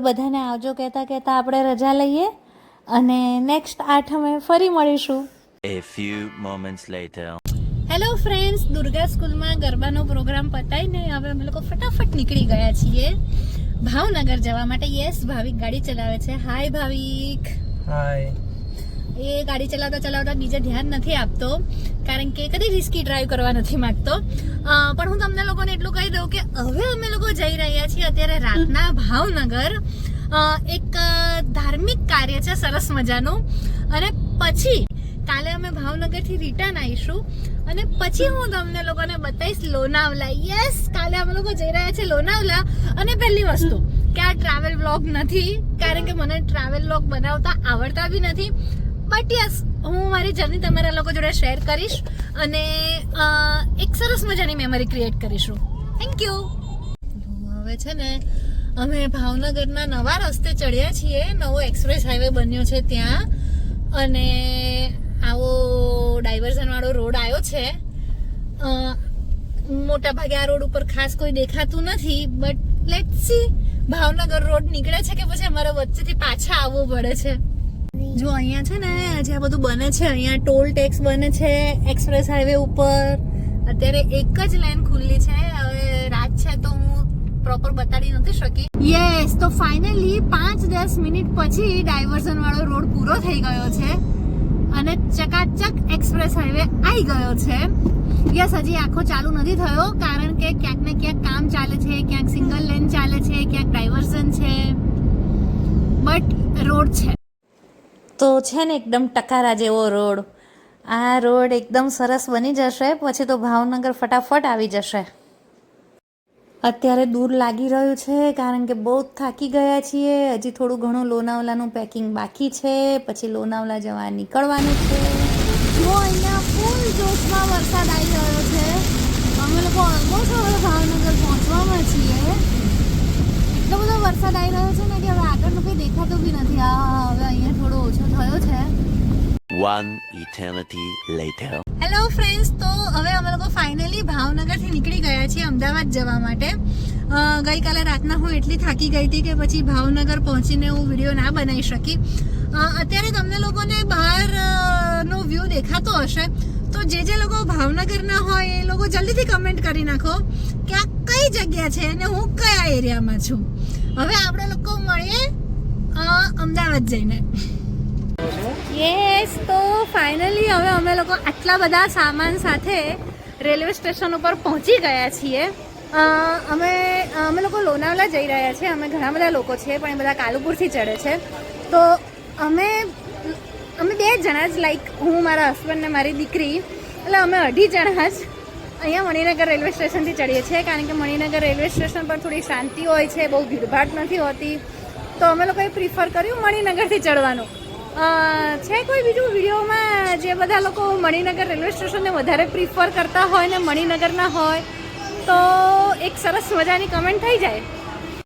બધાને આવજો કહેતા કહેતા આપણે રજા લઈએ અને નેક્સ્ટ આઠમે ફરી મળીશું. A few moments later. Hello friends, Durga સ્કૂલમાં ગરબાનો પ્રોગ્રામ પતાવીને હવે અમે લોકો ફટાફટ નીકળી ગયા છીએ ભાવનગર જવા માટે. યસ, ભાવિક ગાડી ચલાવે છે. હાય ભાવિક. હાય. એ ગાડી ચલાવતા બીજે ધ્યાન નથી આપતો કારણ કે કદી રિસ્કી ડ્રાઈવ કરવા નથી માંગતો. પણ હું તમને લોકોને એટલું કહી દઉં કે હવે અમે લોકો જઈ રહ્યા છીએ અત્યારે રાતના ભાવનગર. એક ધાર્મિક કાર્ય છે સરસ મજાનું, અને પછી કાલે અમે ભાવનગરથી રિટર્ન આવીશું અને પછી હું તમને લોકોને બતાવીશ લોનાવલા. યસ, કાલે અમે લોકો જઈ રહ્યા છે લોનાવલા. અને પહેલી વસ્તુ કે આ ટ્રાવેલ વ્લોગ નથી કારણ કે મને ટ્રાવેલ વ્લોગ બનાવતા આવડતા બી નથી. બટ યસ, હું મારી જર્ની તમારા લોકો જોડે શેર કરીશ અને એક સરસ મજાની મેમરી ક્રિએટ કરીશું. Thank you. હવે છે ને અમે ભાવનગરના નવા રસ્તે ચડ્યા છીએ. નવો એક્સપ્રેસ હાઈવે બન્યો છે ત્યાં, અને આવો ડાયવર્ઝન વાળો રોડ આવ્યો છે. મોટા ભાગે આ રોડ ઉપર ખાસ કોઈ દેખાતું નથી, but let's see Bhavnagar road નીકળે છે કે પછી અમારે વચ્ચેથી પાછા આવવું પડે છે. જો અહીંયા છે ને જે બધું બને છે, અહીંયા ટોલ ટેક્સ બને છે એક્સપ્રેસ હાઈવે ઉપર. અત્યારે એક જ લેન ખુલ્લી છે. હવે રાત છે તો હું પ્રોપર બતાડી નથી શકી. યસ, તો ફાઇનલી 5-10 મિનિટ પછી ડાયવર્ઝન વાળો રોડ પૂરો થઈ ગયો છે અને ચકાચક એક્સપ્રેસ હાઈવે આવી ગયો છે. યસ, હજી આખો ચાલુ નથી થયો કારણ કે ક્યાંક ને ક્યાંક કામ ચાલે છે, ક્યાંક સિંગલ લેન ચાલે છે, ક્યાંક ડાયવર્ઝન છે, બટ રોડ છે. તો છે ને એકદમ ટકારા જેવો રોડ. આ રોડ એકદમ સરસ બની જશે પછી તો ભાવનગર ફટાફટ આવી જશે. અત્યારે દૂર લાગી રહ્યું છે કારણ કે બહુ થાકી ગયા છીએ. હજી થોડું ઘણું લોનાવલાનું પેકિંગ બાકી છે, પછી લોનાવલા જવા નીકળવાનું છે. જો અહીંયા ફૂલ જોશમાં વરસાદ આવી રહ્યો છે. અમે લોકો ઓલમોસ્ટ હવે ભાવનગર પહોંચવામાં છીએ. એટલો બધો વરસાદ આવી રહ્યો છે ને કે હવે આગળનું કંઈ દેખાતું બી નથી. હવે અહીંયા થોડો ઓછો થયો છે. One eternity later. Hello friends, તો હવે અમે લોકો ફાઇનલી ભાવનગરથી નીકળી ગયા છીએ અમદાવાદ જવા માટે. ગઈકાલે રાતના હું એટલી થાકી ગઈ હતી કે પછી ભાવનગર પહોંચીને હું વિડીયો ના બનાવી શકી. અત્યારે તમને લોકોને બહારનો વ્યૂ દેખાતો હશે, તો જે લોકો ભાવનગરના હોય એ લોકો જલ્દીથી કમેન્ટ કરી નાખો કે આ કઈ જગ્યા છે અને હું કયા એરિયામાં છું. હવે આપણે લોકો મળીએ અમદાવાદ જઈને. યસ, તો ફાઇનલી હવે અમે લોકો આટલા બધા સામાન સાથે રેલવે સ્ટેશન ઉપર પહોંચી ગયા છીએ. અમે લોકો લોનાવલા જઈ રહ્યા છીએ. અમે ઘણા બધા લોકો છીએ પણ એ બધા કાલુપુરથી ચડે છે. તો અમે 2 જણા જ, લાઈક હું, મારા હસબન્ડ ને મારી દીકરી, એટલે અમે 2.5 જણા જ અહીંયા મણિનગર રેલવે સ્ટેશનથી ચડીએ છીએ કારણ કે મણિનગર રેલવે સ્ટેશન પર થોડી શાંતિ હોય છે, બહુ ભીડભાડ નથી હોતી. તો અમે લોકોએ પ્રિફર કર્યું મણિનગરથી ચડવાનું. છે કોઈ બીજું વિડીયોમાં જે બધા લોકો મણિનગર રેલવે સ્ટેશનને વધારે પ્રિફર કરતા હોય ને મણિનગરના હોય તો એક સરસ મજાની કમેન્ટ થઈ જાય.